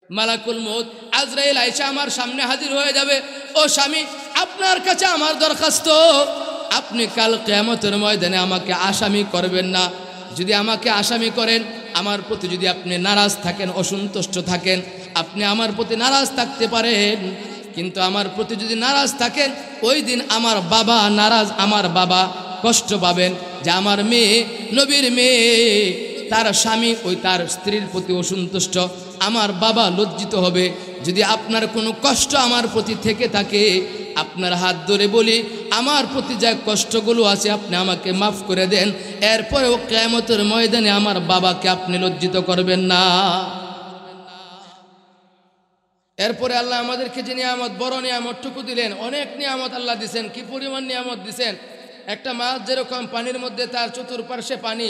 মালাকুল মউত আজরাইল আয়েশা আমার সামনে হাজির হয়ে যাবে। ও স্বামী, আপনার কাছে আমার দরখাস্ত, আপনি কাল কিয়ামতের ময়দানে আমাকে আসামি করবেন না। যদি আমাকে আসামি করেন, আমার প্রতি যদি আপনি নারাজ থাকেন, অসন্তুষ্ট থাকেন, আপনি আমার প্রতি নারাজ থাকতে পারেন, কিন্তু আমার প্রতি যদি নারাজ থাকেন, ওই দিন আমার বাবা নারাজ, আমার বাবা কষ্ট পাবেন যে আমার মেয়ে, নবীর মেয়ে, তার স্বামী ওই তার স্ত্রীর প্রতি অসন্তুষ্ট, আমার বাবা লজ্জিত হবে। যদি আপনার কোনো কষ্ট আমার প্রতি থেকে থাকে, আপনার হাত ধরে বলি, আমার প্রতি যা কষ্টগুলো আছে আপনি আমাকে মাফ করে দেন, এরপরেও কিয়ামতের ময়দানে আমার বাবাকে আপনি লজ্জিত করবেন না। এরপরে আল্লাহ আমাদেরকে যে নিয়ামত, বড় নিয়ামতটুকু দিলেন, অনেক নিয়ামত আল্লাহ দিছেন। কি পরিমাণ নিয়ামত দিছেন! একটা মাছ যেরকম পানির মধ্যে তার চতুর্পার্শ্বে পানি,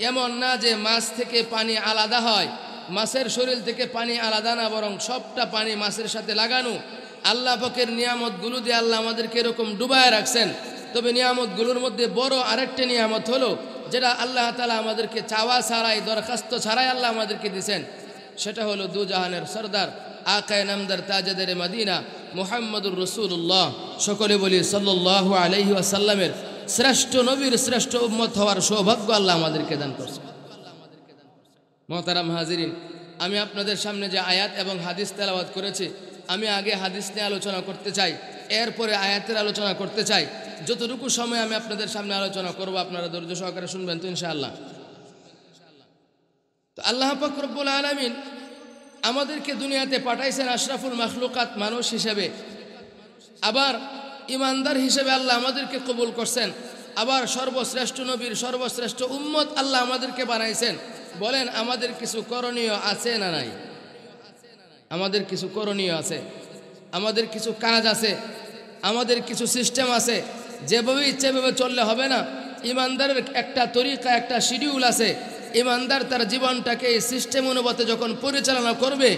এমন না যে মাছ থেকে পানি আলাদা হয়, মাছের শরীর থেকে পানি আলাদা না, বরং সবটা পানি মাছের সাথে লাগানো। আল্লাহ পাকের নিয়ামতগুলো দিয়ে আল্লাহ আমাদেরকে এরকম ডুবায় রাখছেন। তবে নিয়ামতগুলোর মধ্যে বড় আরেকটা নিয়ামত হলো, যেটা আল্লাহ তাআলা আমাদেরকে চাওয়া ছাড়াই, দরখাস্ত ছাড়াই আল্লাহ আমাদেরকে দিয়েছেন, সেটা হলো দু জাহানের সরদার, আকায়ে নামদার, তাজেদারে মদিনা, মুহাম্মদুর রাসূলুল্লাহ। সকলে বলি সাল্লাল্লাহু আলাইহি ওয়াসাল্লামের শ্রেষ্ঠ নবীর শ্রেষ্ঠ উম্মত হওয়ার সৌভাগ্য আল্লাহ আমাদেরকে দান করছে। মোহতারাম হাজিরিন, আমি আপনাদের সামনে যে আয়াত এবং হাদিস তেলাওয়াত করেছি, আমি আগে হাদিস নিয়ে আলোচনা করতে চাই, এরপরে আয়াতের আলোচনা করতে চাই। যতটুকু সময় আমি আপনাদের সামনে আলোচনা করব, আপনারা ধৈর্য সহকারে শুনবেন তো ইনশাআল্লাহ। তো আল্লাহ পাক রব্বুল আলামিন আমাদেরকে দুনিয়াতে পাঠাইছেন আশরাফুল মাখলুকাত, মানুষ হিসেবে, আবার ইমানদার হিসেবে আল্লাহ আমাদেরকে কবুল করছেন, আবার সর্বশ্রেষ্ঠ নবীর সর্বশ্রেষ্ঠ উম্মত আল্লাহ আমাদেরকে বানাইছেন। বলেন, আমাদের কিছু করণীয় আছে না নাই? আমাদের কিছু করণীয় আছে, আমাদের কিছু কাজ আছে, আমাদের কিছু সিস্টেম আছে। যেভাবে ইচ্ছে ভাবে চললে হবে না। ইমানদারের একটা তরিকা, একটা শিডিউল আছে। ইমানদার তার জীবনটাকে এই সিস্টেম অনুপাতে যখন পরিচালনা করবে,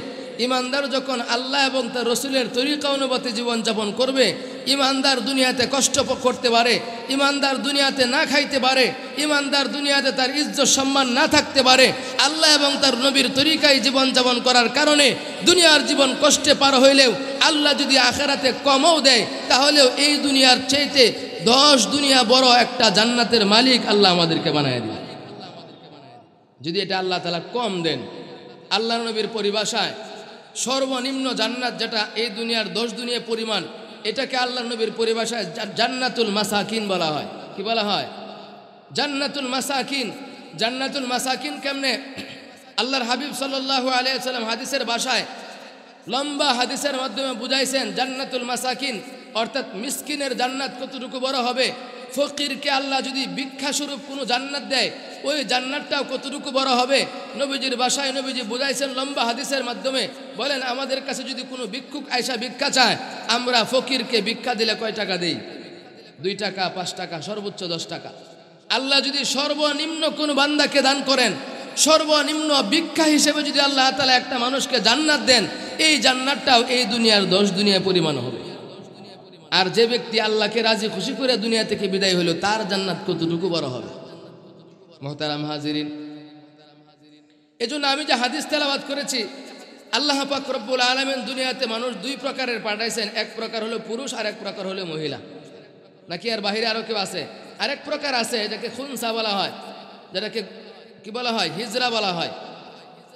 ইমানদার যখন আল্লাহ এবং তার রসুলের তরিকা অনুপাতে জীবনযাপন করবে, ইমানদার দুনিয়াতে কষ্ট করতে পারে, ইমানদার দুনিয়াতে না খাইতে পারে, ইমানদার দুনিয়াতে তার ইজ্জত সম্মান না থাকতে পারে, আল্লাহ এবং তার নবীর তরিকায় জীবনযাপন করার কারণে দুনিয়ার জীবন কষ্টে পার হইলেও আল্লাহ যদি আখিরাতে কমও দেয়, তাহলেও এই দুনিয়ার চাইতে 10 দুনিয়া বড় একটা জান্নাতের মালিক আল্লাহ আমাদেরকে বানায় দিবে। যদি এটা আল্লাহ তাআলা কম দেন। আল্লাহ নবীর পরিভাষায় সর্বনিম্ন জান্নাত, যেটা এই দুনিয়ার 10 দুনিয়া পরিমাণ, এটাকে আল্লাহ নবীর পরিভাষায় জান্নাতুল মাসাকিন বলা হয়। কি বলা হয়? জান্নাতুল মাসাকিন। জান্নাতুল মাসাকিন কেমনে? আল্লাহর হাবিব সাল্লাল্লাহু আলাইহি ওয়াসাল্লাম হাদিসের ভাষায়, লম্বা হাদিসের মাধ্যমে বুঝাইছেন জান্নাতুল মাসাকিন অর্থাৎ মিসকিনের জান্নাত কতটুকু বড় হবে। ফকিরকে আল্লাহ যদি ভিক্ষা স্বরূপ কোনো জান্নাত দেয়, ওই জান্নাতটাও কতটুকু বড় হবে। নবীজির ভাষায় নবীজি বুঝাইছেন লম্বা হাদিসের মাধ্যমে। বলেন, আমাদের কাছে যদি কোনো ভিক্ষুক আয়সা ভিক্ষা চায়, আমরা ফকিরকে ভিক্ষা দিলে কয় টাকা দেই? 2 টাকা, 5 টাকা, সর্বোচ্চ 10 টাকা। আল্লাহ যদি সর্বনিম্ন কোনো বান্দাকে দান করেন, সর্বনিম্ন ভিক্ষা হিসেবে যদি আল্লাহ তাআলা একটা মানুষকে জান্নাত দেন, এই জান্নাতটাও এই দুনিয়ার 10 দুনিয়া পরিমাণ হবে। আর যে ব্যক্তি আল্লাহকে রাজি খুশি করে দুনিয়া থেকে বিদায় হলো, তার জান্নাত কতটুকু বড় হবে। মুহতারাম হাজিরিন, এজন্য আমি যে হাদিস তেলাওয়াত করেছি, আল্লাহ পাক রব্বুল আলামিন দুনিয়াতে মানুষ 2 প্রকারের পাঠাইছেন। এক প্রকার হলো পুরুষ, আর এক প্রকার হলো মহিলা। নাকি আর বাহিরে আরো কেউ আছে? আরেক প্রকার আছে, এটাকে খুনসা বলা হয়, যেটাকে কি বলা হয়? হিজরা বলা হয়।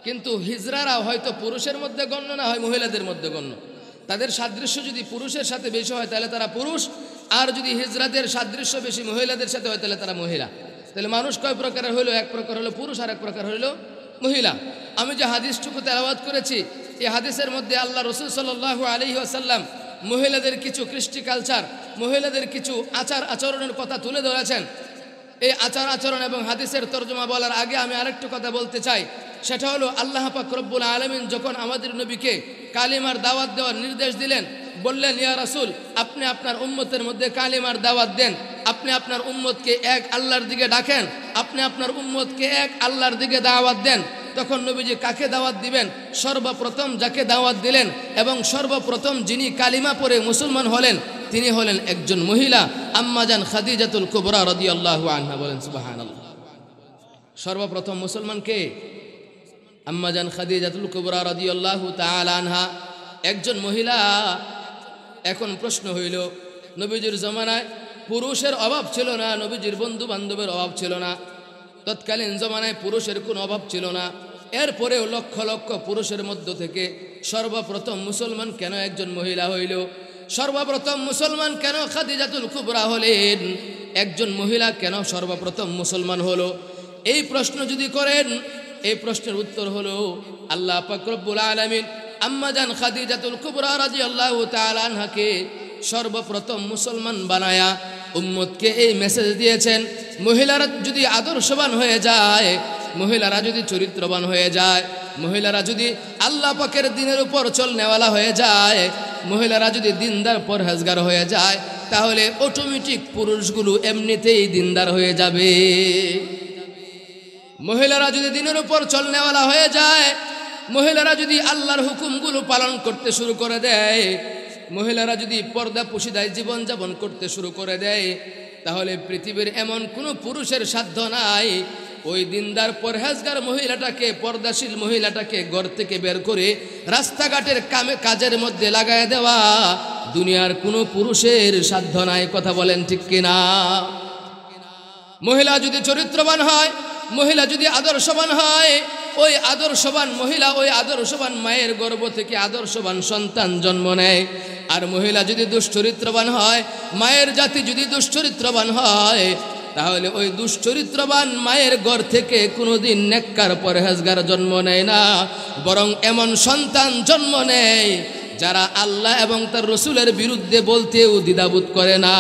কিন্তু হিজরারা হয়তো পুরুষের মধ্যে গণ্য না হয়, মহিলাদের মধ্যে গণ্য। তাদের সাদৃশ্য যদি পুরুষের সাথে বেশি হয় তাহলে তারা পুরুষ, আর যদি হিজরাদের সাদৃশ্য বেশি মহিলাদের সাথে হয় তাহলে তারা মহিলা। তাহলে মানুষ কয় প্রকারের হইলো? এক প্রকার হলো পুরুষ, আর এক প্রকার হইলো মহিলা। আমি যে হাদিসটুকু তেলাওয়াত করেছি, এই হাদিসের মধ্যে আল্লাহ রাসূল সাল্লাল্লাহু আলাইহি ওয়াসাল্লাম মহিলাদের কিছু কৃষ্টি কালচার, মহিলাদের কিছু আচার আচরণের কথা তুলে ধরেছেন। এই আচার আচরণ এবং হাদিসের তর্জমা বলার আগে আমি আরেকটু কথা বলতে চাই। সেটা হলো, আল্লাহ পাক রব্বুল আলামিন যখন আমাদের নবীকে কালিমার দাওয়াত দেওয়ার নির্দেশ দিলেন, বললেন, ইয়া রাসূল, আপনি আপনার উম্মতের মধ্যে কালিমার দাওয়াত দেন, আপনি আপনার উম্মতকে এক আল্লাহর দিকে ডাকেন, আপনি আপনার উম্মতকে এক আল্লাহর দিকে দাওয়াত দেন। তখন নবীজি কাকে দাওয়াত দিবেন? সর্বপ্রথম যাকে দাওয়াত দিলেন এবং সর্বপ্রথম যিনি কালিমা পড়ে মুসলমান হলেন, তিনি হলেন একজন মহিলা, আম্মাজান খাদিজাতুল কুবরা রাদিয়াল্লাহু আনহা। বলেন সুবহানাল্লাহ। সর্বপ্রথম মুসলমান কে? আম্মাজান খাদিজাতুল কুবরা রাদিয়াল্লাহু তাআলা আনহা একজন মহিলা। এখন প্রশ্ন হইল, নবীজির জমানায় পুরুষের অভাব ছিল না, নবীজির বন্ধু বান্ধবের অভাব ছিল না, তৎকালীন জমানায় পুরুষের কোনো অভাব ছিল না, এরপরেও লক্ষ লক্ষ পুরুষের মধ্য থেকে সর্বপ্রথম মুসলমান কেন একজন মহিলা হইল? সর্বপ্রথম মুসলমান কেন খাদিজাতুল কুবরা হলেন? একজন মহিলা কেন সর্বপ্রথম মুসলমান হলো? এই প্রশ্ন যদি করেন, এই প্রশ্নের উত্তর হলো আল্লাহ পাক রব্বুল আলামিন আম্মাজান খাদিজাতুল কুবরা রাদিয়াল্লাহু তাআলা আনহাকে সর্বপ্রথম মুসলমান বানায়া উম্মতকে এই মেসেজ দিয়েছেন, মহিলারা যদি আদর্শবান হয়ে যায়, মহিলারা যদি চরিত্রবান হয়ে যায়, মহিলারা যদি আল্লাহ পাকের দ্বীনের উপর চলনেওয়ালা হয়ে যায়, মহিলারা যদি দিনদার পরহেজগার হয়ে যায়, তাহলে অটোমেটিক পুরুষগুলো এমনিতেই দিনদার হয়ে যাবে। মহিলারা যদি দিনের উপর চলনেওয়ালা হয়ে যায়, মহিলারা যদি আল্লাহর হুকুমগুলো পালন করতে শুরু করে দেয়, মহিলারা যদি পর্দা পুশিদায় জীবনযাপন করতে শুরু করে দেয়, তাহলে পৃথিবীর এমন কোনো পুরুষের সাধ্য নাই ওই দিনদার পরহেজগার মহিলাটাকে, পর্দাশীল মহিলাটাকে ঘর থেকে বের করে রাস্তাঘাটের কাজের মধ্যে লাগায় দেওয়া। দুনিয়ার কোনো পুরুষের সাধ্য নাই। কথা বলেন ঠিক কিনা? মহিলা যদি চরিত্রবান হয়, মহিলা যদি আদর্শবান হয়, ওই আদর্শবান মহিলা ওই আদর্শবান মায়ের গর্ভ থেকে আদর্শবান সন্তান জন্ম নেয়। আর মহিলা যদি দুশ্চরিত্রবান হয়, মায়ের জাতি যদি দুশ্চরিত্রবান হয়, তাহলে ওই দুশ্চরিত্রবান মায়ের ঘর থেকে কোনোদিন নেককার পরহেজগার জন্ম নেয় না, বরং এমন সন্তান জন্ম নেয় যারা আল্লাহ এবং তার রসুলের বিরুদ্ধে বলতেও দ্বিধাবোধ করে না।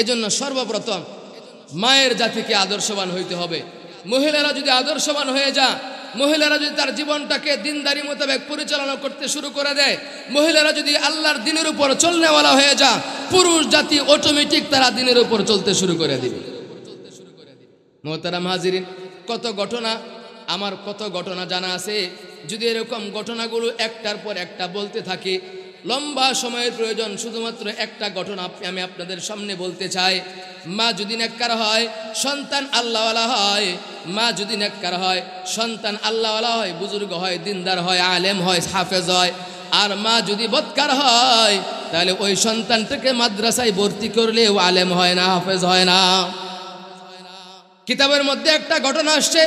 এজন্য সর্বপ্রথম মায়ের জাতিকে আদর্শবান হইতে হবে। মহিলারা যদি আদর্শবান হয়ে যায়, মহিলারা যদি তার জীবনটাকে দিনদারি মোতাবেক পরিচালনা করতে শুরু করে দেয়, মহিলারা যদি আল্লাহর দ্বীনের উপর চলনেওয়ালা হয়ে যায়, পুরুষ জাতি অটোমেটিক তারা দ্বীনের উপর চলতে শুরু করে দিবে। মোহতারাম হাজিরিন, কত ঘটনা জানা আছে। যদি এরকম ঘটনাগুলো একটার পর একটা বলতে থাকি, লম্বা সময়ের প্রয়োজন। শুধুমাত্র একটা ঘটনা আমি আপনাদের সামনে বলতে চাই। মা যদি নেককার হয়, সন্তান আল্লাহওয়ালা হয়। মা যদি নেককার হয়, সন্তান আল্লাহওয়ালা হয়, বুজুর্গ হয়, দিনদার হয়, আলেম হয়, হাফেজ হয়। আর মা যদি বদকার হয়, তাহলে ওই সন্তানটাকে মাদ্রাসায় ভর্তি করলেও আলেম হয় না, হাফেজ হয় না। কিতাবের মধ্যে একটা ঘটনা আসছে।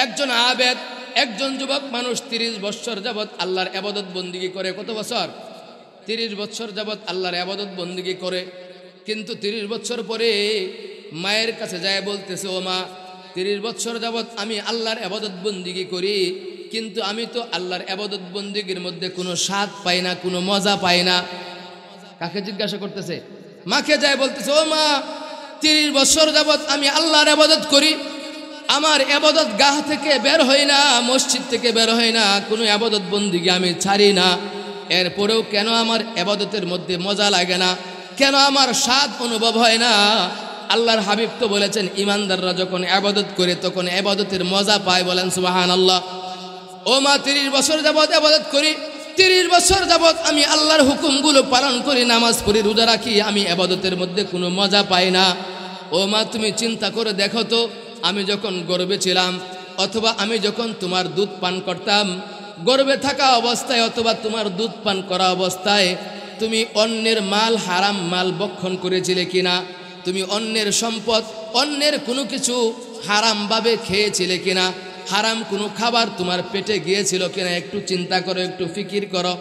একজন আবেদ, একজন যুবক মানুষ 30 বছর যাবৎ আল্লাহর ইবাদত বন্দেগী করে। কত বছর? 30 বছর যাবৎ আল্লাহর ইবাদত বন্দেগী করে। কিন্তু 30 বছর পরে মায়ের কাছে যায়, বলতেছে, ও মা, 30 বছর যাবৎ আমি আল্লাহর ইবাদত বন্দেগী করি, কিন্তু আমি তো আল্লাহর ইবাদত বন্দেগীর মধ্যে কোনো স্বাদ পাই না, কোনো মজা পাই না। কাকে জিজ্ঞাসা করতেছে? মাকে যায় বলতেছে, ও মা, 30 বছর যাবৎ আমি আল্লাহর ইবাদত করি, আমার ইবাদত গাহ থেকে বের হয় না, মসজিদ থেকে বের হয় না, কোনো ইবাদত বন্দেগী আমি ছাড়ি না। এরপরেও কেন আমার ইবাদতের মধ্যে মজা লাগে না? কেন আমার স্বাদ অনুভব হয় না? আল্লাহর হাবিব তো বলেছেন, ইমানদাররা যখন ইবাদত করে তখন ইবাদতের মজা পায়। বলেন সুবহানাল্লাহ। ও মা, 30 বছর যাবৎ ইবাদত করি, 30 বছর যাবৎ আমি আল্লাহর হুকুমগুলো পালন করি, নামাজ পড়ি, রোজা রাখি, আমি ইবাদতের মধ্যে কোনো মজা পাই না। ও মা, তুমি চিন্তা করে দেখো তো, আমি যখন গর্ভে ছিলাম, অথবা আমি যখন তোমার দুধ পান করতাম, গর্ভে থাকা অবস্থায় অথবা তোমার দুধ পান করা অবস্থায় তুমি অন্যের মাল, হারাম মাল ভক্ষণ করেছিলে কিনা? তুমি অন্যের সম্পদ, অন্যের কোনো কিছু হারামভাবে খেয়েছিলে কিনা? হারাম কোনো খাবার তোমার পেটে গিয়েছিল কিনা? একটু চিন্তা করো, একটু ফিকির করো।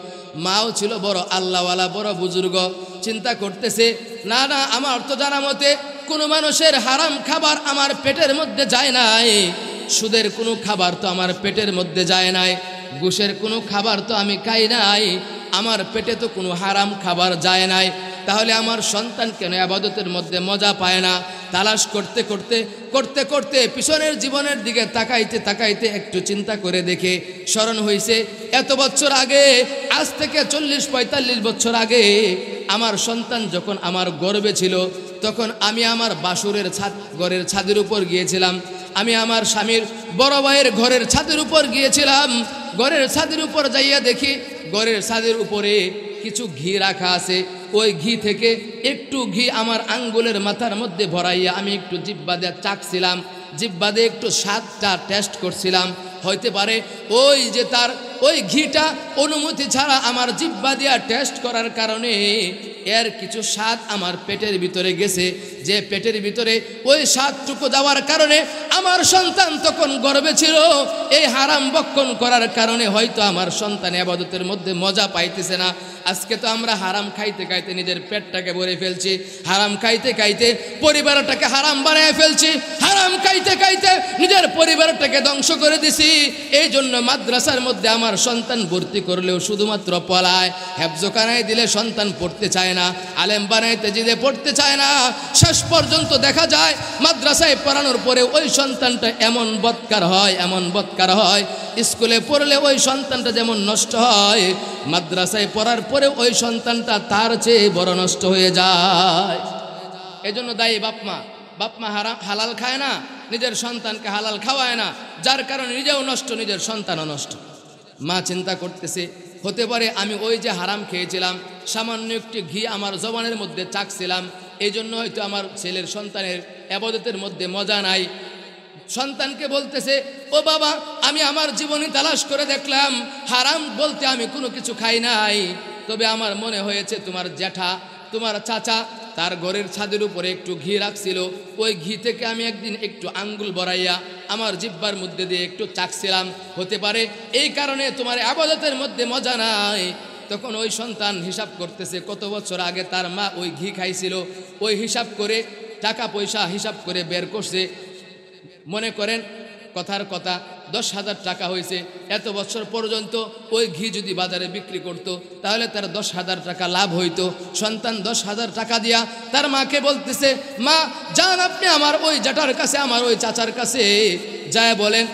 মাও ছিল বড় আল্লাহওয়ালা, বড় বুজুর্গ, চিন্তা করতেছে, না না, আমার তো জানা মতে কোনো মানুষের হারাম খাবার আমার পেটের মধ্যে যায় নাই, সুদের কোনো খাবার তো আমার পেটের মধ্যে যায় নাই, ঘুষের কোনো খাবার তো আমি খাই নাই, আমার পেটে তো কোনো হারাম খাবার যায় নাই, তাহলে আমার সন্তান কেন ইবাদতের মধ্যে মজা পায় না? তালাশ করতে করতে করতে করতে পিছনের জীবনের দিকে তাকাইতে তাকাইতে একটু চিন্তা করে দেখে স্মরণ হয়েছে, এত বছর আগে, আজ থেকে 40-45 বছর আগে আমার সন্তান যখন আমার গর্ভে ছিল, তখন আমি আমার বাসুরের ঘরের ছাদের উপর গিয়েছিলাম। আমি আমার স্বামীর বড় ভাইয়ের ঘরের ছাদের উপর গিয়েছিলাম। ঘরের ছাদের উপর যাইয়া দেখি, ঘরের ছাদের উপরে কিছু ঘি রাখা আছে। ওই ঘি থেকে একটু ঘি আমার আঙ্গুলের মাথার মধ্যে ভরাইয়া আমি একটু জিহ্বা দিয়ে চাখছিলাম, জিহ্বা দিয়ে একটু স্বাদটা টেস্ট করছিলাম। হইতে পারে ওই যে তার ওই ঘিটা অনুমতি ছাড়া আমার জিহ্বা দিয়া টেস্ট করার কারণে এর কিছু স্বাদ আমার পেটের ভিতরে গেছে, যে পেটের ভিতরে ওই স্বাদটুকু যাওয়ার কারণে আমার সন্তান তখন গর্ভে ছিল। এই হারাম ভক্ষণ করার কারণে হয়তো আমার সন্তান ইবাদতের মধ্যে মজা পাইতেছে না। আজকে তো আমরা হারাম খাইতে খাইতে নিজের পেটটাকে ভরে ফেলছি, হারাম খাইতে খাইতে পরিবারটাকে হারাম বানায় ফেলছি, হারাম খাইতে খাইতে নিজের পরিবারটাকে ধ্বংস করে দিছি। এই জন্য মাদ্রাসার মধ্যে আমার সন্তান ভর্তি করলেও শুধুমাত্র পলায়, হেফজখানায় দিলে সন্তান পড়তে চায় না, আলেম বানাইতে দিলে পড়তে চায় না। শেষ পর্যন্ত দেখা যায় মাদ্রাসায় পড়ানোর পরে ওই সন্তানটা এমন বদকার হয়, এমন বদকার হয়, স্কুলে পড়লে ওই সন্তানটা যেমন নষ্ট হয়, মাদ্রাসায় পড়ার পরে ওই সন্তানটা তার চেয়ে বড় নষ্ট হয়ে যায়। এজন্য দায়ী বাপমা। বাপমা হালাল খায় না, নিজের সন্তানকে হালাল খাওয়ায় না, যার কারণে নিজেও নষ্ট, নিজের সন্তানও নষ্ট। মা চিন্তা করতেছে হতে পারে আমি ওই যে হারাম খেয়েছিলাম, সামান্য একটি ঘি আমার জবানের মধ্যে চাকছিলাম, এই জন্য হয়তো আমার ছেলের সন্তানের ইবাদতের মধ্যে মজা নাই। সন্তানকে বলতেছে, ও বাবা, আমি আমার জীবনে তালাশ করে দেখলাম হারাম বলতে আমি কোনো কিছু খাই নাই, তবে আমার মনে হয়েছে তোমার জ্যাঠা, তোমার চাচা তার ঘরের ছাদের উপরে একটু ঘি রাখছিল, ওই ঘি থেকে আমি একদিন একটু আঙ্গুল বড়াইয়া আমার জিহ্বার মধ্যে দিয়ে একটু চাকছিলাম, হতে পারে এই কারণে তোমার ইবাদতের মধ্যে মজা নাই। তখন ওই সন্তান হিসাব করতেছে কত বছর আগে তার মা ওই ঘি খাইছিল, ওই হিসাব করে টাকা পয়সা হিসাব করে বের করছে। মনে করেন কথার কথা 10,000 টাকা হয়েছে, এত বছর পর্যন্ত ওই ঘি যদি বাজারে বিক্রি করত তাহলে তার 10,000 টাকা লাভ হইতো। সন্তান 10,000 টাকা দিয়া তার মাকে বলতেছে, মা যান আপনি আমার ওই জ্যাঠার কাছে, আমার ওই চাচার কাছে যায় বলেন,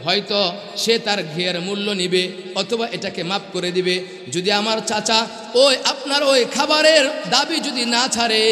হয়তো সে তার ঘিয়ের মূল্য নিবে অথবা এটাকে মাফ করে দিবে। যদি আমার চাচা ওই আপনার ওই খাবারের দাবি যদি না ছাড়ে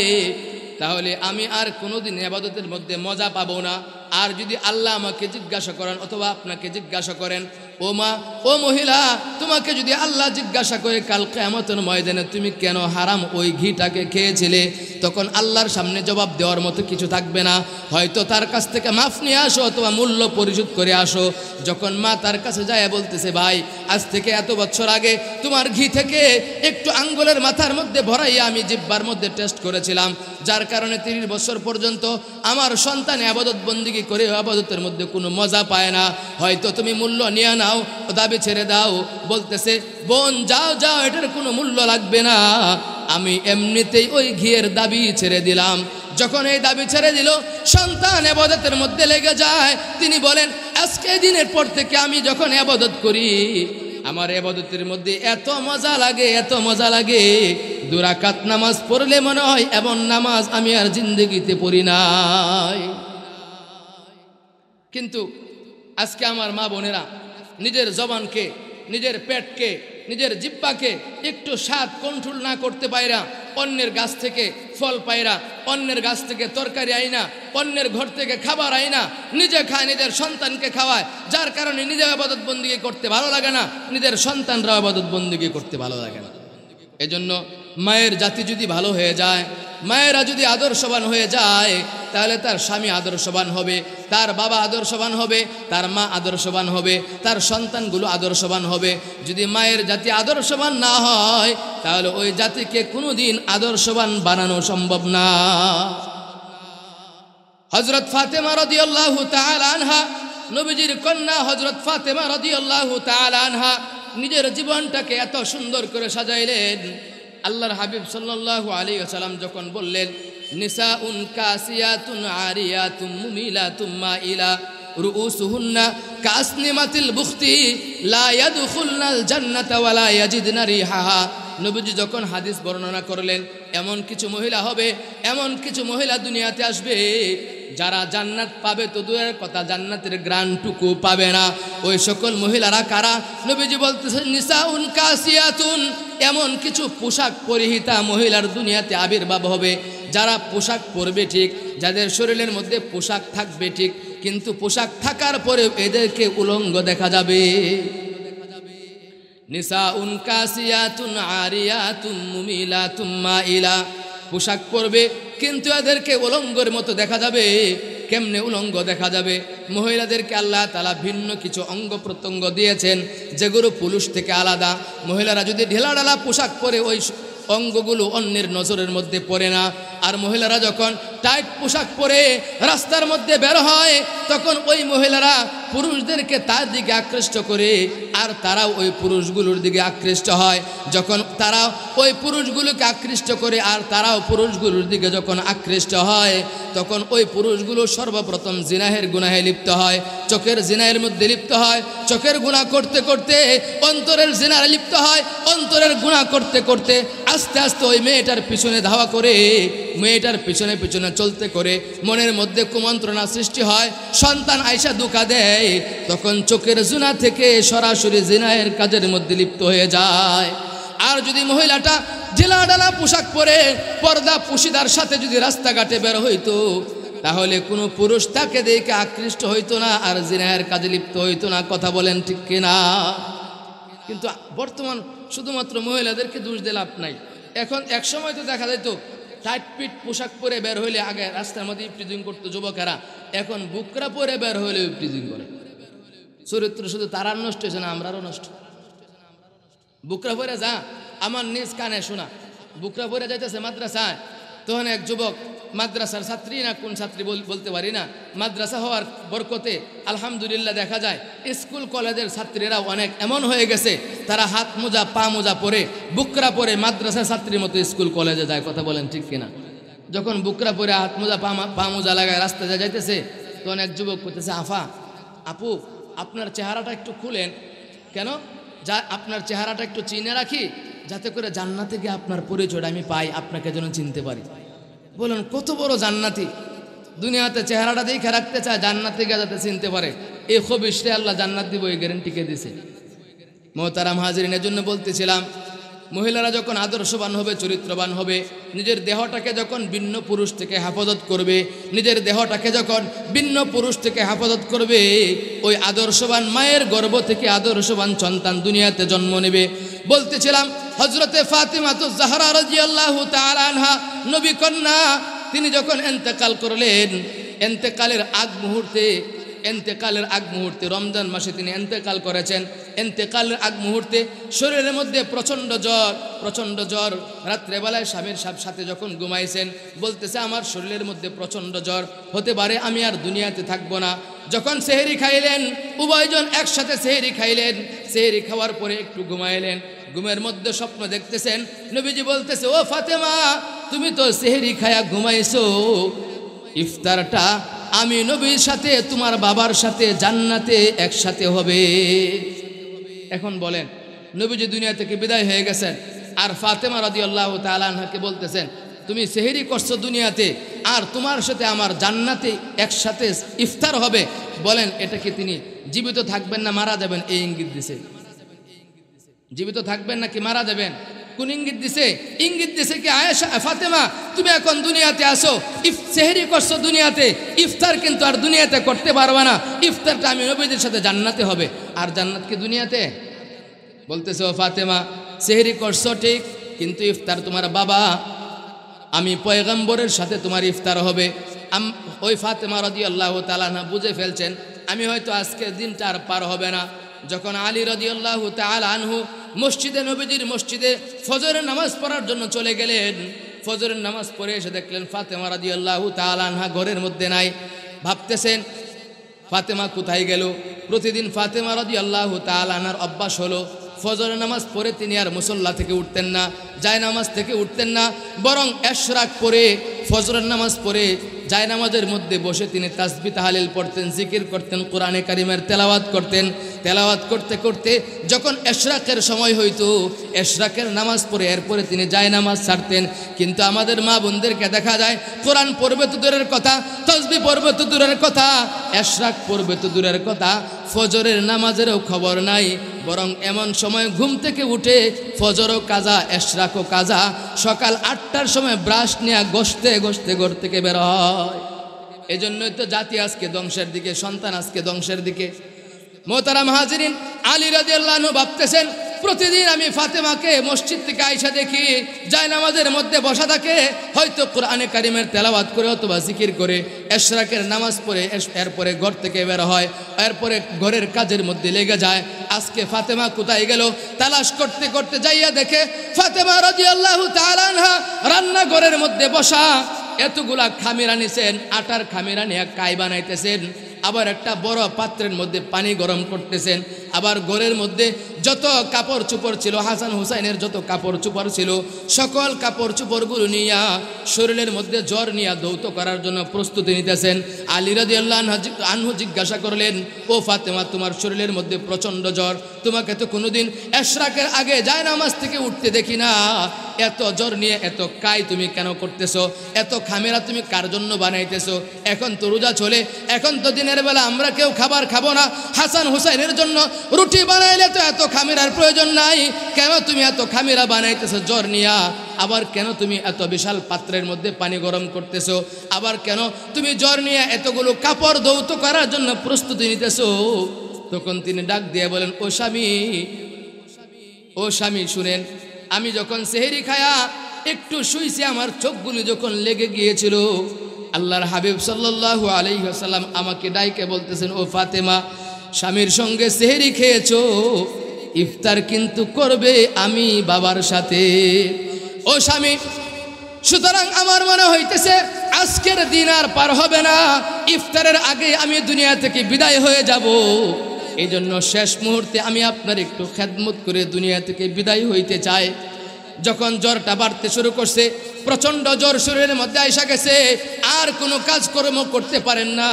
তাহলে আমি আর কোনোদিন ইবাদতের মধ্যে মজা পাবো না। আর যদি আল্লাহ আমাকে জিজ্ঞাসা করেন অথবা আপনাকে জিজ্ঞাসা করেন, ও মা, ও মহিলা, তোমাকে যদি আল্লাহ জিজ্ঞাসা করে কাল কিয়ামতের ময়দানে তুমি কেন হারাম ওই ঘিটাকে খেয়েছিলে, তখন আল্লাহর সামনে জবাব দেওয়ার মতো কিছু থাকবে না। হয়তো তার কাছ থেকে মাফ নিয়ে আসো অথবা মূল্য পরিশোধ করে আসো। যখন মা তার কাছে যায় বলতেছে, ভাই আজ থেকে এত বছর আগে তোমার ঘি থেকে একটু আঙ্গুলের মাথার মধ্যে ভরাইয়া আমি জিহ্বার মধ্যে টেস্ট করেছিলাম, যার কারণে 30 বছর পর্যন্ত আমার সন্তান ইবাদত বন্দিগি করে ইবাদতের মধ্যে কোনো মজা পায় না, হয়তো তুমি মূল্য নিয়ে নাও, দাবি ছেড়ে দাও। বলতেছে, বোন যাও যাও, এটার কোনো মূল্য লাগবে না, আমি এমনিতেই ওই ঘিয়ের দাবি ছেড়ে দিলাম। যখন এই দাবি ছেড়ে দিল, সন্তান ইবাদতের মধ্যে লেগে যায়। তিনি বলেন, আজকে দিনের পর থেকে আমি যখন ইবাদত করি আমার ইবাদতের মধ্যে এত মজা লাগে, এত মজা লাগে, 2 রাকাত নামাজ পড়লে মনে হয় এমন নামাজ আমি আর জিন্দেগিতে পড়ি নাই। কিন্তু আজকে আমার মা বোনেরা নিজের জবানকে, নিজের পেটকে, নিজের জিহ্বাকে একটু স্বাদ কন্ট্রোল না করতে পায়রা অন্যের গাছ থেকে ফল পায়রা, অন্যের গাছ থেকে তরকারি আইনা, অন্যের ঘর থেকে খাবার আইনা নিজে খায়, নিজের সন্তানকে খাওয়ায়, যার কারণে নিজে ইবাদত বন্দেগী করতে ভালো লাগে না, নিজের সন্তানরা ইবাদত বন্দেগী করতে ভালো লাগে না। এজন্য মায়ের জাতি যদি ভালো হয়ে যায়, মায়েরা যদি আদর্শবান হয়ে যায়, তাহলে তার স্বামী আদর্শবান হবে, তার বাবা আদর্শবান হবে, তার মা আদর্শবান হবে, তার সন্তানগুলো আদর্শবান হবে। যদি মায়ের জাতি আদর্শবান না হয় তাহলে ওই জাতিকে কোনোদিন আদর্শবান বানানো সম্ভব না। হযরত ফাতেমা রাদিয়াল্লাহু তাআলা আনহা, নবীজির কন্যা হযরত ফাতেমা রাদিয়াল্লাহু তাআলা আনহা নিজের জীবনটাকে এত সুন্দর করে সাজাইলেন। আল্লাহর হাবিব সাল্লাল্লাহু আলাইহি ওয়াসাল্লাম যখন বললেন, নিসাউন কাসিয়াতুন আরিয়াতুম মুমিলাতুম মাইলা রুউসুহুন্না কাসনিমাতিল বুখতি লা ইয়াদখুলনাল জান্নাতা ওয়া লা ইয়াজিদনা রিহাহা, নবীজি যখন হাদিস বর্ণনা করলেন এমন কিছু মহিলা হবে, এমন কিছু মহিলা দুনিয়াতে আসবে যারা জান্নাত পাবে তো দূরের কথা, জান্নাতের গ্রানটুকু পাবে না। ওই সকল মহিলারা কারা? নবীজি বলতেছেন, নিসাউন কাসিয়াতুন, এমন কিছু পোশাক পরিহিতা মহিলার দুনিয়াতে আবির্ভাব হবে, যারা পোশাক পরবে ঠিক, যাদের শরীরের মধ্যে পোশাক থাকবে ঠিক, কিন্তু পোশাক থাকার পরে এদেরকে উলঙ্গ দেখা যাবে। নিসাউন কাসিয়াতুন আরিয়াতুম মুমিলাতুম মাইলা, পোশাক পরবে কিন্তু এদেরকে উলঙ্গের মতো দেখা যাবে। কেমনে উলঙ্গ দেখা যাবে? মহিলাদেরকে আল্লাহ তাআলা ভিন্ন কিছু অঙ্গ প্রত্যঙ্গ দিয়েছেন যেগুলো পুরুষ থেকে আলাদা। মহিলারা যদি ঢেলাঢালা পোশাক পরে ওই অঙ্গগুলো অন্যের নজরের মধ্যে পড়ে না। আর মহিলারা যখন টাইট পোশাক পরে রাস্তার মধ্যে বের হয় তখন ওই মহিলারা পুরুষদেরকে তার দিকে আকৃষ্ট করে আর তারাও ওই পুরুষগুলোর দিকে আকৃষ্ট হয়। যখন তারা ওই পুরুষগুলোকে আকৃষ্ট করে আর তারাও পুরুষগুলোর দিকে যখন আকৃষ্ট হয় তখন ওই পুরুষগুলো সর্বপ্রথম জিনাহের গুনাহে লিপ্ত হয়, চোখের জিনাহের মধ্যে লিপ্ত হয়। চোখের গুনাহ করতে করতে অন্তরের জিনাহে লিপ্ত হয়, অন্তরের গুনাহ করতে করতে আস্তে আস্তে ওই মেয়েটার পিছনে ধাওয়া করে, মেয়েটার পিছনে পিছনে চলতে করে মনের মধ্যে কুমন্ত্রণা সৃষ্টি হয়, সন্তান আয়সা ধোঁকা দেয়, তখন চোখের জিনা থেকে সরাসরি জিনাহের কাজের মধ্যে লিপ্ত হয়ে যায়। আর যদি মহিলাটা ঢিলাঢালা পোশাক পরে পর্দা পুশিদার সাথে যদি রাস্তাঘাটে বের হইতো তাহলে কোনো পুরুষ তাকে দেখে আকৃষ্ট হইতো না আর জিনাহের কাজে লিপ্ত হইতো না। কথা বলেন ঠিক কিনা? কিন্তু বর্তমান শুধুমাত্র মহিলাদেরকে দোষ দিয়ে লাভ নাই। এখন এক সময় তো দেখা যেত টাইট পিট পোশাক পরে বের হইলে আগে রাস্তার মধ্যে ইফটিজিং করতো যুবকেরা, এখন বুকরা পরে বের হইলে ইফটিজিং করে। চরিত্র শুধু তারার নষ্ট হয়েছে না, আমরারও নষ্ট। বুকরা পরে যা, আমার নিজ কানে শোনা, বুকরা পরে যাইতেছে মাদ্রাসায়, তখন এক যুবক মাদ্রাসার ছাত্রী না কোন ছাত্রী বলতে পারি না, মাদ্রাসা হওয়ার বরকতে আলহামদুলিল্লাহ দেখা যায় স্কুল কলেজের ছাত্রীরা অনেক এমন হয়ে গেছে তারা হাত মোজা পা মোজা পরে বুকরা পরে মাদ্রাসার ছাত্রীর মতো স্কুল কলেজে যায়। কথা বলেন ঠিক কিনা? যখন বুকরা পরে হাত মোজা পা মোজা লাগায় রাস্তায় যাইতেছে তখন এক যুবক করতেছে, আপু আপনার চেহারাটা একটু খুলেন। কেন? যা আপনার চেহারাটা একটু চিনে রাখি যাতে করে জান্নাতে গিয়ে আপনার পরিচয়টা আমি পাই, আপনাকে যেন চিনতে পারি। বলুন কত বড় জান্নাতি, দুনিয়াতে চেহারাটা দেখে রাখতে চায়, জান্নাতে গিয়ে যাতে চিনতে পারে। এই খবিশে আল্লাহ জান্নাত দিব এই গ্যারান্টিকে দিছে। মোহতারাম হাজিরিন, এর জন্য বলতেছিলাম মহিলারা যখন আদর্শবান হবে, চরিত্রবান হবে, নিজের দেহটাকে যখন ভিন্ন পুরুষ থেকে হেফাজত করবে, নিজের দেহটাকে যখন ভিন্ন পুরুষ থেকে হেফাজত করবে, ওই আদর্শবান মায়ের গর্ভ থেকে আদর্শবান সন্তান দুনিয়াতে জন্ম নেবে। বলতেছিলাম হযরতে ফাতিমাতুজ জাহরা রাদিয়াল্লাহু তাআলা আনহা নবী কন্যা, তিনি যখন ইন্তেকাল করলেন, ইন্তেকালের আগ মুহূর্তে রমজান মাসে তিনি ইন্তেকাল করেছেন। ইন্তেকালের আগ মুহূর্তে শরীরের মধ্যে প্রচণ্ড জ্বর। রাত্রেবেলায় স্বামীর সাথে যখন ঘুমাইছেন বলতেছে আমার শরীরের মধ্যে প্রচণ্ড জ্বর, হতে পারে আমি আর দুনিয়াতে থাকবো না। যখন সেহরি খাইলেন, উভয়জন একসাথে সেহরি খাইলেন, সেহরি খাওয়ার পরে একটু ঘুমাইলেন, ঘুমের মধ্যে স্বপ্ন দেখতেছেন। নবীজি বলতেছে, ও ফাতেমা তুমি তো সেহরি খায়া ঘুমাইছো, ইফতারটা আমি নবীর সাথে তোমার বাবার সাথে জান্নাতে একসাথে হবে। এখন বলেন নবীজি দুনিয়া থেকে বিদায় হয়ে গেছেন আর ফাতেমা রাদিয়াল্লাহু তাআলা আনহাকে বলতেছেন তুমি সেহরি করছো দুনিয়াতে আর তোমার সাথে আমার জান্নাতে একসাথে ইফতার হবে। বলেন এটা কি তিনি জীবিত থাকবেন না মারা যাবেন? এই ইঙ্গিত দিছে। জীবিত থাকবেন নাকি মারা যাবেন? কোন ইঙ্গিত দিছে? ইঙ্গিত দিছে কি আয়েশা, ফাতেমা তুমি এখন দুনিয়াতে আসো, সেহরি করছো দুনিয়াতে, ইফতার কিন্তু আর দুনিয়াতে করতে পারবা না, ইফতারটা আমি নবীদের সাথে জান্নাতে হবে। আর জান্নাত কি দুনিয়াতে? বলতেছে ও ফাতেমা সেহরি করছো ঠিক, কিন্তু ইফতার তোমার বাবা, আমি পয়গম্বরের সাথে তোমার ইফতার হবে। ওই ফাতেমা রাদিয়াল্লাহু তাআলা আনহা বুঝে ফেলছেন আমি হয়তো আজকের দিনটা আর পার হবে না। যখন আলী রাদিয়াল্লাহু তাআলা আনহু মসজিদে নবীজির মসজিদে ফজরের নামাজ পড়ার জন্য চলে গেলেন, ফজরের নামাজ পড়ে এসে দেখলেন ফাতেমা রাদিয়াল্লাহু তাআলা আনহা ঘরের মধ্যে নাই। ভাবতেছেন ফাতেমা কোথায় গেল? প্রতিদিন ফাতেমা রাদিয়াল্লাহু তাআলা আনহার অভ্যাস হলো ফজরের নামাজ পড়ে তিনি আর মুসল্লা থেকে উঠতেন না, জায় নামাজ থেকে উঠতেন না, বরং এশরাক পড়ে ফজরের নামাজ পড়ে জায় নামাজের মধ্যে বসে তিনি তাসবিহ তাহলিল পড়তেন, জিকির করতেন, কোরআনে কারিমের তেলাওয়াত করতেন। তেলাওয়াত করতে করতে যখন এশরাকের সময় হইতো এশরাকের নামাজ পড়ে এরপরে তিনি জায় নামাজ ছাড়তেন। কিন্তু আমাদের মা বোনদেরকে দেখা যায় কোরআন পড়বে তো দূরের কথা, তাসবিহ পড়বে তো দূরের কথা, এশরাক পড়বে তো দূরের কথা, ফজরের নামাজেরও খবর নাই। বরং এমন সময় ঘুম থেকে উঠে ফজরও কাজা, এশরাকও কাজা, সকাল 8টার সময় ব্রাশ নিয়ে গসতে গসতে ঘর থেকে বের হয়। এজন্যই তো জাতি আজকে ধ্বংসের দিকে, সন্তান আজকে ধ্বংসের দিকে। মোহতারাম হাজিরিন, আলী রাদিয়াল্লাহু আনহু ভাবতেছেন প্রতিদিন আমি ফাতেমাকে মসজিদ থেকে আইসা দেখি জায়নামাজের মধ্যে বসা থাকে, হয়তো কোরআনে কারিমের তেলাওয়াত করে অথবা জিকির করে এশরাকের নামাজ পড়ে এরপরে ঘর থেকে বের হয়, এরপরে ঘরের কাজের মধ্যে লেগে যায়। আজকে ফাতেমা কোথায় গেল তালাশ করতে করতে যাইয়া দেখে ফাতেমা রাদিয়াল্লাহু তাআলা আনহা রান্নাঘরের মধ্যে বসা, এতগুলা খামিরা নিছেন, আটার খামিরা নিয়ে কাই বানাইতেছেন, আবার একটা বড় পাত্রের মধ্যে পানি গরম করতেছেন, আবার ঘরের মধ্যে যত কাপড় চোপড় ছিল, হাসান হুসাইনের যত কাপড় চোপড় ছিল, সকল কাপড় চোপড়গুলো নিয়া শরীরের মধ্যে জ্বর নিয়ে দৌত করার জন্য প্রস্তুতি নিতেছেন। আলী রাদিয়াল্লাহু আনহু জিজ্ঞাসা করলেন, ও ফাতেমা, তোমার শরীরের মধ্যে প্রচণ্ড জ্বর, তোমাকে তো কোনোদিন এশরাকের আগে যায় নামাজ থেকে উঠতে দেখি না, এত জ্বর নিয়ে এত কাই তুমি কেন করতেছো? এত খামেরা তুমি কার জন্য বানাইতেছো? এখন তো রোজা চলে, এখন তো দিনের বেলা আমরা কেউ খাবার খাবো না, হাসান হুসাইনের জন্য রুটি বানাইলে তো এত খামিরার প্রয়োজন নাই, কেন তুমি এত খামিরা বানাইতেছো জ্বর নিয়া? আবার কেন তুমি এত বিশাল পাত্রের মধ্যে পানি গরম করতেছো? আবার কেন তুমি জ্বর নিয়ে এতগুলো কাপড় ধৌত করার জন্য প্রস্তুতি নিতেছো? তখন তিনি ডাক দিয়ে বলেন, ও স্বামী, ও স্বামী শুনেন, আমি যখন সেহরি খায়া একটু শুইছি, আমার চোখগুলি যখন লেগে গিয়েছিল, আল্লাহর হাবিব সাল্লাল্লাহু আলাইহি ওয়াসাল্লাম আমাকে ডাইকে বলতেছেন, ও ফাতেমা, স্বামীর সঙ্গে সেহরি খেয়েছো, ইফতার কিন্তু করবে আমি বাবার সাথে। ও স্বামী, সুতরাং আমার মনে হইতেছে আজকের দিন আর পার হবে না, ইফতারের আগে আমি দুনিয়া থেকে বিদায় হয়ে যাব। এই জন্য শেষ মুহূর্তে আমি আপনার একটু খেদমত করে দুনিয়া থেকে বিদায় হইতে চাই। যখন জ্বরটা বাড়তে শুরু করছে, প্রচণ্ড জ্বর শরীরের মধ্যে আইসা গেছে, আর কোনো কাজকর্ম করতে পারেন না,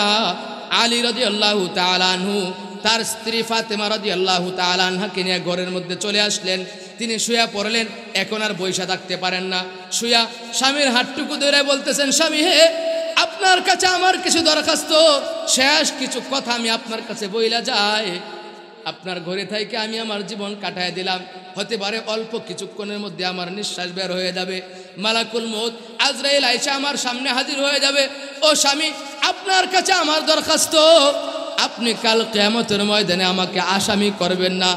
আলী রাদিয়াল্লাহু তাআলা আনহু তার স্ত্রী ফাতেমা রাদিয়াল্লাহু তাআলা আনহাকে নিয়ে ঘরের মধ্যে চলে আসলেন। তিনি শুয়া পড়লেন, এখন আর বইসা থাকতে পারেন না, শুয়া স্বামীর হাতটুকু ধরে বলতেছেন, স্বামী হে, আপনার কাছে আমার কিছু দরখাস্ত, শেষ কিছু কথা আমি আপনার কাছে বইলা যাই। আপনার ঘরে থেকে আমি আমার জীবন কাটায় দিলাম, হতে পারে অল্প কিছুক্ষণের মধ্যে আমার নিঃশ্বাস বের হয়ে যাবে, মালাকুল মউত আজরাইল আইসা আমার সামনে হাজির হয়ে যাবে। ও স্বামী, আপনার কাছে আমার দরখাস্ত, আপনি কাল কিয়ামতের ময়দানে আমাকে আসামি করবেন না।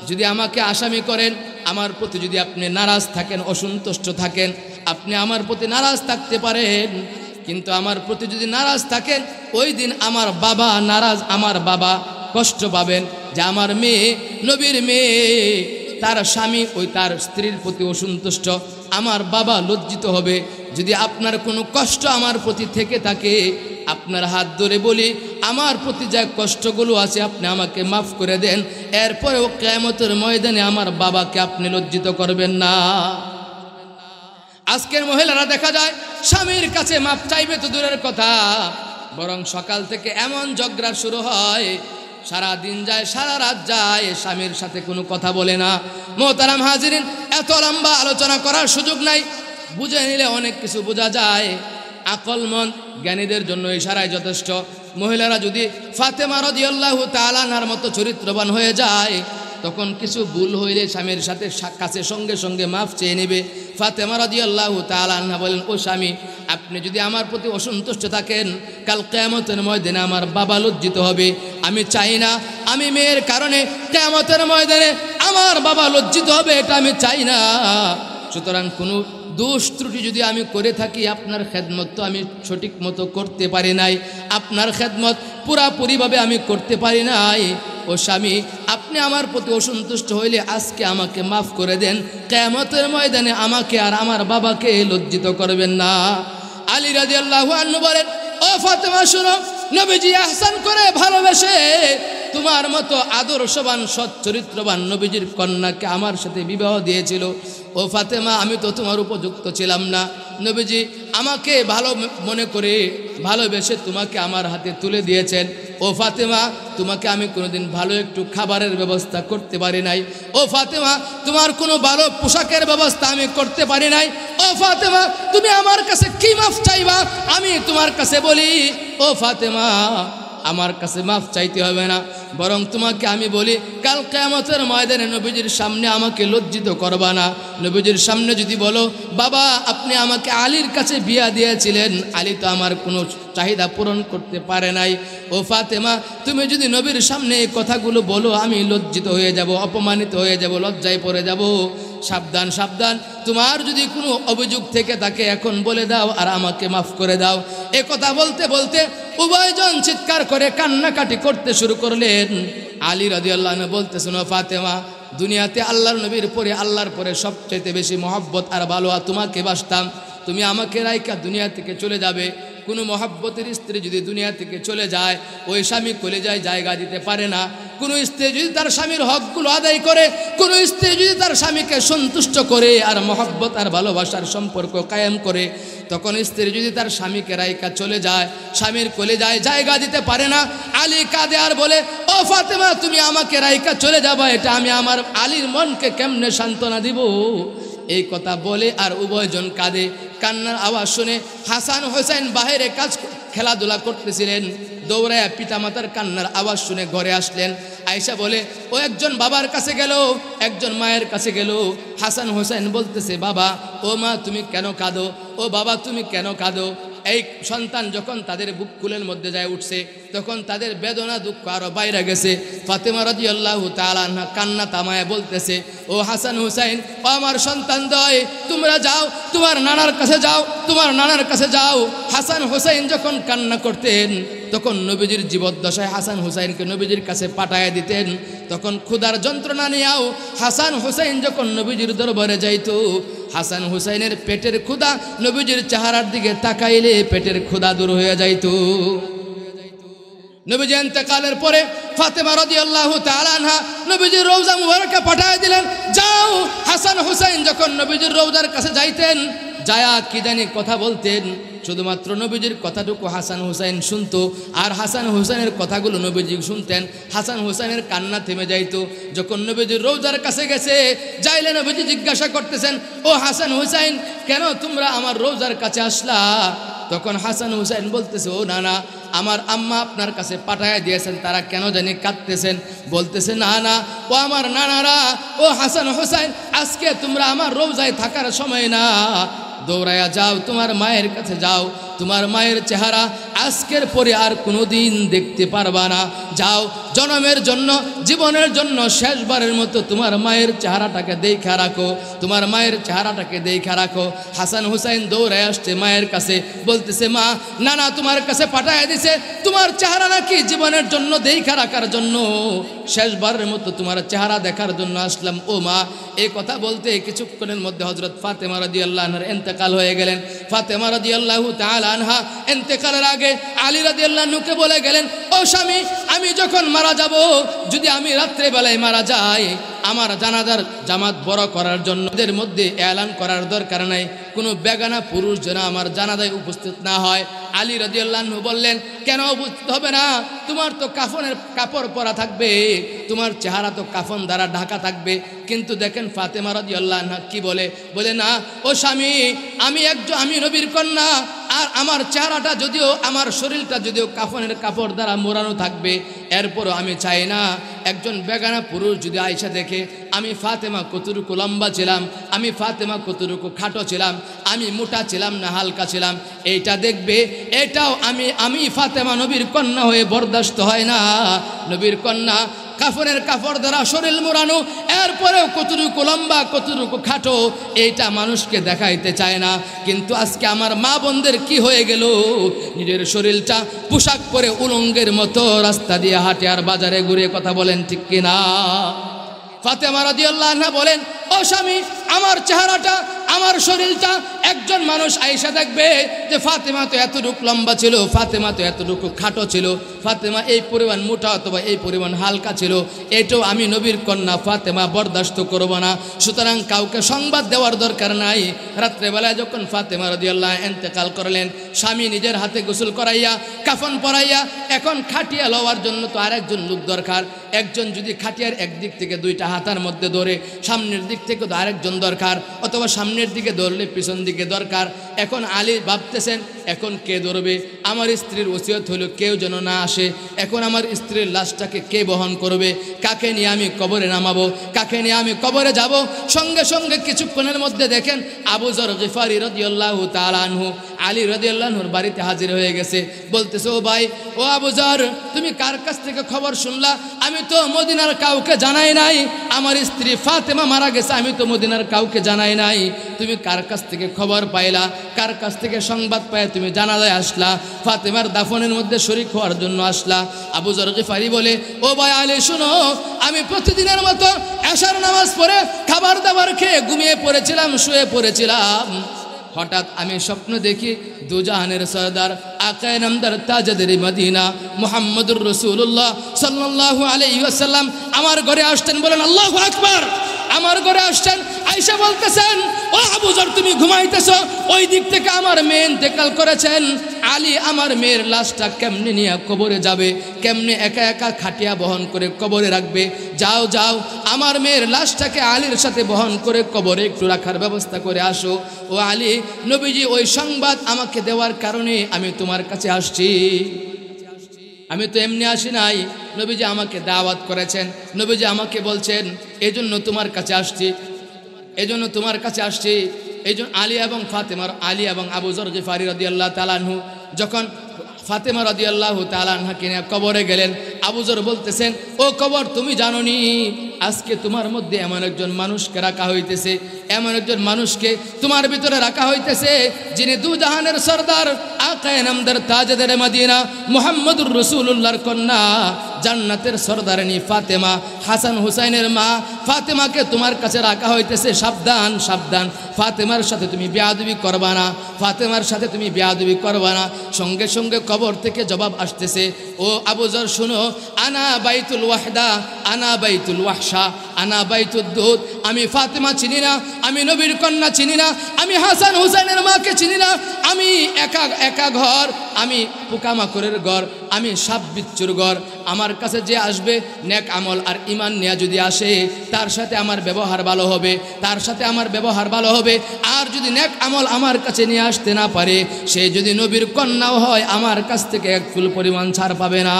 যদি আমাকে আসামি করেন, আমার প্রতি যদি আপনি নারাজ থাকেন, অসন্তুষ্ট থাকেন, আপনি আমার প্রতি নারাজ থাকতে পারেন, কিন্তু আমার প্রতি যদি নারাজ থাকেন, ওই দিন আমার বাবা নারাজ, আমার বাবা কষ্ট পাবেন যে আমার মেয়ে, নবীর মেয়ে, তার স্বামী ওই তার স্ত্রীর প্রতি অসন্তুষ্ট, আমার বাবা লজ্জিত হবে। যদি আপনার কোনো কষ্ট আমার প্রতি থেকে থাকে, আপনার হাত ধরে বলি, আমার প্রতি যা কষ্টগুলো আছে আপনি আমাকে মাফ করে দেন, এরপরেও কিয়ামতের ময়দানে আমার বাবাকে আপনি লজ্জিত করবেন না। আজকের মহিলারা দেখা যায় স্বামীর কাছে মাপ চাইবে তো দূরের কথা, বরং সকাল থেকে এমন ঝগড়া শুরু হয়, সারা দিন যায়, সারা রাত যায়, স্বামীর সাথে কোনো কথা বলে না। মোহতারাম হাজিরিন, এত লম্বা আলোচনা করার সুযোগ নাই, বুঝে নিলে অনেক কিছু বোঝা যায়। আকলমন্দ জ্ঞানীদের জন্য ইশারায় যথেষ্ট। মহিলারা যদি ফাতেমা রাদিয়াল্লাহু তাআলা আনহার মতো চরিত্রবান হয়ে যায়, তখন কিছু ভুল হইলে স্বামীর সাথে কাছে সঙ্গে সঙ্গে মাফ চেয়ে নেবে। ফাতেমা রাদিয়াল্লাহু তাআলা আনহা বলেন, ও স্বামী, আপনি যদি আমার প্রতি অসন্তুষ্ট থাকেন, কাল কিয়ামতের ময়দানে আমার বাবা লজ্জিত হবে। আমি চাই না আমি মেয়ের কারণে কিয়ামতের ময়দানে আমার বাবা লজ্জিত হবে, এটা আমি চাই না। সুতরাং কোনো দোষ ত্রুটি যদি আমি করে থাকি, আপনার খেদমত তো আমি সঠিক মতো করতে পারি নাই, আপনার খেদমত পুরাপুরিভাবে আমি করতে পারি নাই। ও স্বামী, আপনি আমার প্রতি অসন্তুষ্ট হইলে আজকে আমাকে মাফ করে দেন, কিয়ামতের ময়দানে আমাকে আর আমার বাবাকে লজ্জিত করবেন না। আলী রাদিয়াল্লাহু আনহু বলেন, ও ফাতেমা শুনো, নবীজি আহসান করে ভালোবেসে তোমার মতো আদর্শবান সৎ চরিত্রবান নবীজির কন্যাকে আমার সাথে বিবাহ দিয়েছিল। ও ফাতেমা, আমি তো তোমার উপযুক্ত ছিলাম না, নবীজি আমাকে ভালো মনে করে ভালোবেসে তোমাকে আমার হাতে তুলে দিয়েছেন। ও ফাতেমা, তোমাকে আমি কোনোদিন ভালো একটু খাবারের ব্যবস্থা করতে পারি নাই। ও ফাতেমা, তোমার কোনো ভালো পোশাকের ব্যবস্থা আমি করতে পারি নাই। ও ফাতেমা, তুমি আমার কাছে কি মাফ চাইবা? আমি তোমার কাছে বলি, ও ফাতেমা, আমার কাছে মাফ চাইতে হবে না, বরং তোমাকে আমি বলি, কাল কিয়ামতের ময়দানে নবীজির সামনে আমাকে লজ্জিত করবা না। নবীজির সামনে যদি বলো, বাবা আপনি আমাকে আলীর কাছে বিয়া দিয়েছিলেন, আলী তো আমার কোনো চাহিদা পূরণ করতে পারে নাই, ও ফাতেমা তুমি যদি নবীর সামনে এই কথাগুলো বলো, আমি লজ্জিত হয়ে যাব, অপমানিত হয়ে যাব, লজ্জায় পড়ে যাব। সাবধান সাবধান, তোমার যদি কোনো অভিযোগ থেকে থাকে এখন বলে দাও আর আমাকে মাফ করে দাও। এ কথা বলতে বলতে উভয়জন চিৎকার করে কান্নাকাটি করতে শুরু করলেন। আলী রাদিয়াল্লাহু আনহু বলতেছেন, ও ফাতেমা, দুনিয়াতে আল্লাহর নবীর পরে, আল্লাহর পরে সবচেয়ে বেশি মহব্বত আর ভালো তোমাকে বাসতাম, তুমি আমাকে রাইকা দুনিয়া থেকে চলে যাবে। কোনো মহব্বতের স্ত্রী যদি দুনিয়া থেকে চলে যায়, ওই স্বামী কলেজায় জায়গা দিতে পারে না। কোনো স্ত্রী যদি তার স্বামীর হকগুলো আদায় করে, কোনো স্ত্রী যদি তার স্বামীকে সন্তুষ্ট করে আর মহব্বত আর ভালোবাসার সম্পর্ক কায়েম করে, তখন স্ত্রী যদি তার স্বামীকে রাইকা চলে যায়, স্বামীর কলেজায় জায়গা দিতে পারে না। আলী কাঁদে আর বলে, ও ফাতেমা তুমি আমাকে রাইকা চলে যাবা, এটা আমি আমার আলীর মনকে কেমনে সান্ত্বনা দিব? এই কথা বলে আর উভয়জন কাঁদে। কান্নার আওয়াজ শুনে হাসান হোসেন বাইরে খেলাধুলা করতেছিলেন, দৌড়ায় পিতামাতার কান্নার আওয়াজ শুনে ঘরে আসলেন। আয়েশা বলে, ও একজন বাবার কাছে গেল, একজন মায়ের কাছে গেল। হাসান হোসেন বলতেছে, বাবা, ও মা তুমি কেন কাঁদো? ও বাবা তুমি কেন কাঁদো? এই সন্তান যখন তাদের বুক কুলের মধ্যে যায় উঠছে, তখন তাদের বেদনা দুঃখ আরো বাইরে গেছে। ফাতেমা রাদিয়াল্লাহু তাআলা আনহা কান্না থামায় বলতেছে, ও হাসান হুসাইন, ও আমার সন্তান দয়, তোমরা যাও তোমার নানার কাছে যাও, তোমার নানার কাছে যাও। হাসান হুসাইন যখন কান্না করতেন, তখন নবীজির জীবদ্দশায় হাসান হুসাইনকে নবীজির কাছে পাঠায় দিতেন। তখন ক্ষুধার যন্ত্রণা নিয়েও হাসান হুসাইন যখন নবীজির দরবারে যাইত, হাসান হুসাইনের পেটের ক্ষুধা নবীজির চেহারার দিকে তাকাইলে পেটের ক্ষুধা দূর হয়ে যাইত। নবীজি ইন্তেকালের পরে ফাতেমা রাদিয়াল্লাহু তাআলা আনহা নবীজির রওজা মুবারকে পাঠায় দিলেন, যাও। হাসান হুসাইন যখন নবীজির রওজার কাছে যাইতেন, যায়া কি জানি কথা বলতেন, শুধুমাত্র নবীজির কথাটুকু হাসান হুসাইন শুনতো, আর হাসান হুসাইনের কথাগুলো নবীজি শুনতেন। হাসান হুসাইনের কান্না থেমে যাইত। যখন নবীজির রওজার কাছে গেছে, যাইলে নবীজি জিজ্ঞাসা করতেছেন, ও হাসান হুসাইন, কেন তোমরা আমার রওজার কাছে আসলা? তখন হাসান হুসাইন বলতেছে, ও নানা, আমার আম্মা আপনার কাছে পাঠায় দিয়েছেন, তারা কেন জানি কাঁদতেছেন। বলতেছে, না না, ও আমার নানারা, ও হাসান হুসাইন, আজকে তোমরা আমার রওজায় থাকার সময় না, দৌড়ায়া যাও তোমার মায়ের কাছে যাও, তোমার মায়ের চেহারা আজকের পরে আর কোনো দিন দেখতে পারবা না। যাও, জন্মের জন্য, জীবনের জন্য শেষবারের মতো তোমার মায়ের চেহারাটাকে দেখা রাখো, তোমার মায়ের চেহারাটাকে দেখা রাখো। হাসান হুসাইন দৌড়ায় আসছে মায়ের কাছে, বলতেছে, মা, নানা তোমার কাছে পাঠায় দিছে, তোমার চেহারা নাকি জীবনের জন্য দেখা রাখার জন্য, শেষবারের মতো তোমার চেহারা দেখার জন্য আসলাম। ও মা, এই কথা বলতে কিছুক্ষণের মধ্যে হযরত ফাতেমা রাদিয়াল্লাহু আনহার ইন্তেকাল হয়ে গেলেন। ফাতেমা রাদিয়াল্লাহু তাআলা আনহা ইন্তেকালের আগে আলী রাদিয়াল্লাহু আনহুকে বলে গেলেন, ও স্বামী, আমি যখন মারা যাব, যদি আমি রাত্রে বেলায় মারা যাই, আমার জানাজার জামাত বড় করার জন্য এদের মধ্যে এলান করার দরকার নাই, কোনো বেগানা পুরুষ যেন আমার জানাজায় উপস্থিত না হয়। আলী রাদিয়াল্লাহু আনহু বললেন, কেন উপস্থিত হবে না? তোমার তো কাফনের কাপড় পরা থাকবে, তোমার চেহারা তো কাফন দ্বারা ঢাকা থাকবে। কিন্তু দেখেন ফাতেমা রাদিয়াল্লাহু আনহা কি বলে, বলে, না ও স্বামী, আমি নবীর কন্যা, আর আমার চেহারাটা যদিও, আমার শরীরটা যদিও কাফনের কাপড় দ্বারা মোড়ানো থাকবে, এরপরও আমি চাই না একজন বেগানা পুরুষ যদি আয়েশা দেখে আমি ফাতেমা কতটুকু লম্বা ছিলাম, আমি ফাতেমা কতটুকু খাটো ছিলাম, আমি মোটা ছিলাম না হালকা ছিলাম, এইটা দেখবে। এটাও আমি ফাতেমা নবীর কন্যা হয়ে বরদাস্ত হয় না। নবীর কন্যা কাফনের কাপড় দ্বারা শরীর মোড়ানো, এরপরেও কতটুকু লম্বা কতটুকু খাটো, এইটা মানুষকে দেখাইতে চায় না। কিন্তু আজকে আমার মা বোনদের কি হয়ে গেল, নিজের শরীরটা পোশাক পরে উলঙ্গের মতো রাস্তা দিয়ে হাঁটে আর বাজারে ঘুরে, কথা বলেন ঠিক কিনা? ফাতেমা রাদিয়াল্লাহু আনহা বলেন, ও স্বামী, আমার চেহারাটা, আমার শরীরটা একজন মানুষ আয়েশা দেখবে যে ফাতেমা তো এতটুকু লম্বা ছিল, ফাতেমা তো এতটুকু খাটো ছিল, ফাতেমা এই পরিমাণ মোটা অথবা এই পরিমাণ হালকা ছিল, এটাও আমি নবীর কন্যা ফাতেমা বরদাস্ত করব না। সুতরাং কাউকে সংবাদ দেওয়ার দরকার নাই। রাত্রেবেলায় যখন ফাতেমা রাদিয়াল্লাহু আনহা ইন্তেকাল করলেন, স্বামী নিজের হাতে গোসল করাইয়া কাফন পরাইয়া, এখন খাটিয়া লওয়ার জন্য তো আরেকজন লোক দরকার। একজন যদি খাটিয়ার একদিক থেকে দুইটা হাতার মধ্যে ধরে, সামনের দিক থেকে তো আরেকজন দরকার, অথবা সামনের দিকে ধরলে পিছন দিকে দরকার। এখন আলী ভাবতেছেন, এখন কে ধরবে? আমার স্ত্রীর ওসিয়ত হলো কেউ যেন না আসে, এখন আমার স্ত্রীর লাশটাকে কে বহন করবে, কাকে নিয়ে আমি কবরে নামাবো, কাকে নিয়ে আমি কবরে যাব। সঙ্গে সঙ্গে কিছুক্ষণের মধ্যে দেখেন আবু যর গিফারি রাদিয়াল্লাহু তাআলা আনহু আলী রাদিয়াল্লাহু আনহুর বাড়িতে হাজির হয়ে গেছে। বলতেছে, ও ভাই, ও আবু যর, তুমি কার কাছ থেকে খবর শুনলা? আমি তো মদিনার কাউকে জানাই নাই, আমার স্ত্রী ফাতেমা মারা গেছে, আমি তো মদিনার কাউকে জানাই নাই। তুমি কার কাছ থেকে খবর পাইলা, কার কাছ থেকে সংবাদ পাই তুমি জানাজায় আসলা, ফাতেমার দাফনের মধ্যে শরীক হওয়ার জন্য আসলা? আবু যর গিফারি বলে, ও ভাই আলী শুনো, আমি প্রতিদিনের মতো এশার নামাজ পড়ে খাবার দাবার খেয়ে ঘুমিয়ে পড়েছিলাম, শুয়ে পড়েছিলাম। হঠাৎ আমি স্বপ্ন দেখি দুজাহানের সরদার আকায়ে নামদার তাজদারে মদিনা মুহাম্মদুর রাসূলুল্লাহ সাল্লাল্লাহু আলাইহি ওয়াসাল্লাম আমার ঘরে আসতেন। বলেন আল্লাহু আকবার। আমার ঘরে আসছেন, আয়েশা বলতেছেন, ও আবু যর, তুমি ঘুমাইতেছো, ওই দিক থেকে আমার মেয়ে ইন্তেকাল করেছেন। আলী আমার মেয়ের লাশটা কেমনে নিয়ে কবরে যাবে, কেমনে একা একা খাটিয়া বহন করে কবরে রাখবে? যাও যাও, আমার মেয়ের লাশটাকে আলীর সাথে বহন করে কবরে একটু রাখার ব্যবস্থা করে আসো। ও আলী, নবীজি ওই সংবাদ আমাকে দেওয়ার কারণে আমি তোমার কাছে আসছি, আমি তো এমনি আসি নাই। নবীজি আমাকে দাওয়াত করেছেন, নবীজি আমাকে বলছেন, এজন্য তোমার কাছে আসছি, এজন্য তোমার কাছে আসছি। এই জন্য আলী এবং ফাতেমার, আলী এবং আবু যর গিফারি রাদিয়াল্লাহু তাআলা আনহু যখন ফাতেমা রাদিয়াল্লাহু তাআলা আনহাকে নিয়ে কবরে গেলেন, আবু যর বলতেছেন, ও কবর, তুমি জানোনি আজকে তোমার মধ্যে এমন একজন মানুষকে রাখা হইতেছে, এমন একজন মানুষকে তোমার ভিতরে রাখা হইতেছে যিনি দুজাহানের সরদার আকায়ে নামদার তাজদারে মদিনা মুহাম্মদুর রাসূলুল্লাহর কন্যা জান্নাতের সরদারিনী ফাতেমা, হাসান হুসাইনের মা ফাতেমাকে তোমার কাছে রাখা হইতেছে। সাবধান সাবধান, ফাতেমার সাথে তুমি বেয়াদবি করবা না, ফাতেমার সাথে তুমি বেয়াদবি করবা না। সঙ্গে সঙ্গে কবর থেকে জবাব আসতেছে, ও আবু যর শুনো, আনা বাইতুল ওয়াহদা, আনা বাইতুল ওয়াহশা, আনা বাইতুদ দুদ। আমি ফাতেমা চিনি না, আমি নবীর কন্যা চিনি না, আমি হাসান হুসাইনের মাকে চিনি না, আমি একা একা ঘর, আমি পোকামাকড়ের ঘর, আমি সাপ বিচ্ছুর ঘর। আমার কাছে যে আসবে নেক আমল আর ঈমান নিয়ে যদি আসে, তার সাথে আমার ব্যবহার ভালো হবে, তার সাথে আমার ব্যবহার ভালো হবে। আর যদি নেক আমল আমার কাছে নিয়ে আসতে না পারে, সে যদি নবীর কন্যাও হয়, আমার কাছ থেকে এক ফুল পরিমাণ ছাড় পাবে না।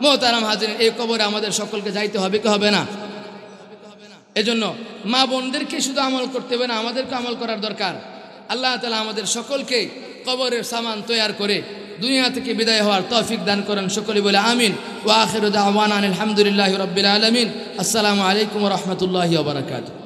মোহতারাম হাজিরিন, এই কবরে আমাদের সকলকে যাইতে হবে কি হবে না? এজন্য মা বোনদেরকে শুধু আমল করতে হবে না, আমাদেরকে আমল করার দরকার। আল্লাহ তাআলা আমাদের সকলকে কবরের সামান তৈয়ার করে দুনিয়া থেকে বিদায় হওয়ার তৌফিক দান করেন। সকলে বলে আমিন। ওয়া আখিরু দাওয়ানা আলহামদুলিল্লাহি রাব্বিল আলামিন। আসসালামু আলাইকুম ওয়া রাহমাতুল্লাহি ওয়া বারাকাতুহু।